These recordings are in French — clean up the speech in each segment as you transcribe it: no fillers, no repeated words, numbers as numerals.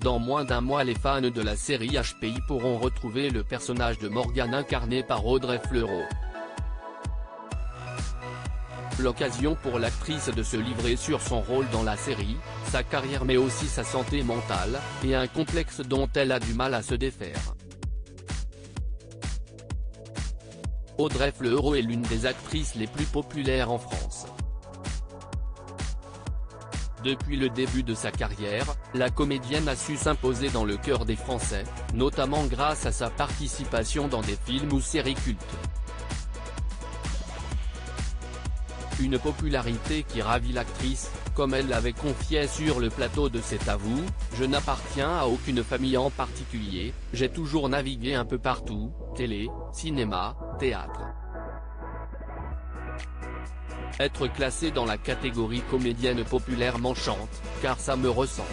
Dans moins d'un mois, les fans de la série HPI pourront retrouver le personnage de Morgane incarné par Audrey Fleurot. L'occasion pour l'actrice de se livrer sur son rôle dans la série, sa carrière mais aussi sa santé mentale, et un complexe dont elle a du mal à se défaire. Audrey Fleurot est l'une des actrices les plus populaires en France. Depuis le début de sa carrière, la comédienne a su s'imposer dans le cœur des Français, notamment grâce à sa participation dans des films ou séries cultes. Une popularité qui ravit l'actrice, comme elle l'avait confié sur le plateau de C'est à vous, « Je n'appartiens à aucune famille en particulier, j'ai toujours navigué un peu partout, télé, cinéma, théâtre. Être classée dans la catégorie comédienne populaire m'enchante, car ça me ressemble. »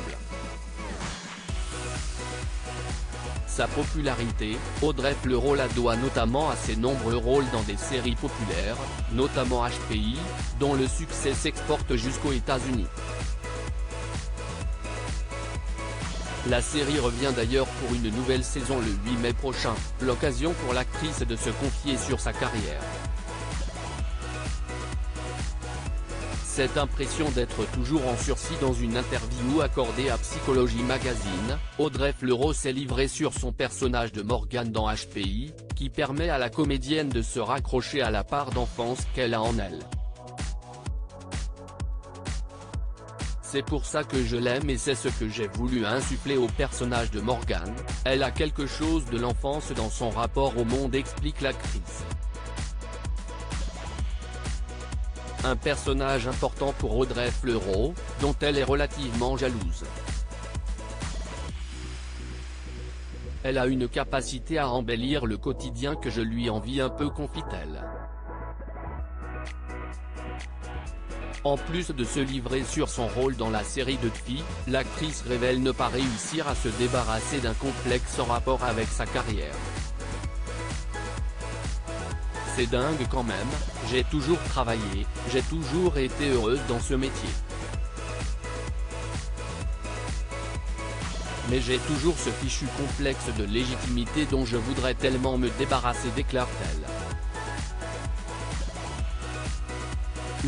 Sa popularité, Audrey Fleurot la doit notamment à ses nombreux rôles dans des séries populaires, notamment HPI, dont le succès s'exporte jusqu'aux États-Unis. La série revient d'ailleurs pour une nouvelle saison le 8 mai prochain, l'occasion pour l'actrice de se confier sur sa carrière. Cette impression d'être toujours en sursis dans une interview accordée à Psychologie Magazine, Audrey Fleurot s'est livrée sur son personnage de Morgane dans HPI, qui permet à la comédienne de se raccrocher à la part d'enfance qu'elle a en elle. C'est pour ça que je l'aime et c'est ce que j'ai voulu insuffler au personnage de Morgane, elle a quelque chose de l'enfance dans son rapport au monde, explique l'actrice. Un personnage important pour Audrey Fleurot, dont elle est relativement jalouse. Elle a une capacité à embellir le quotidien que je lui envie un peu, confie-t-elle. En plus de se livrer sur son rôle dans la série de Tfi, l'actrice révèle ne pas réussir à se débarrasser d'un complexe en rapport avec sa carrière. C'est dingue quand même, j'ai toujours travaillé, j'ai toujours été heureuse dans ce métier. Mais j'ai toujours ce fichu complexe de légitimité dont je voudrais tellement me débarrasser, déclare-t-elle.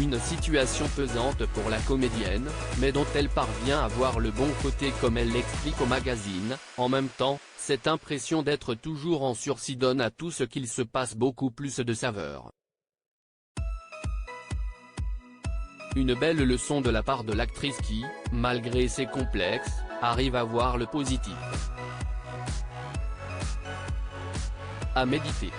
Une situation pesante pour la comédienne, mais dont elle parvient à voir le bon côté comme elle l'explique au magazine. En même temps, cette impression d'être toujours en sursis donne à tout ce qu'il se passe beaucoup plus de saveur. Une belle leçon de la part de l'actrice qui, malgré ses complexes, arrive à voir le positif. À méditer.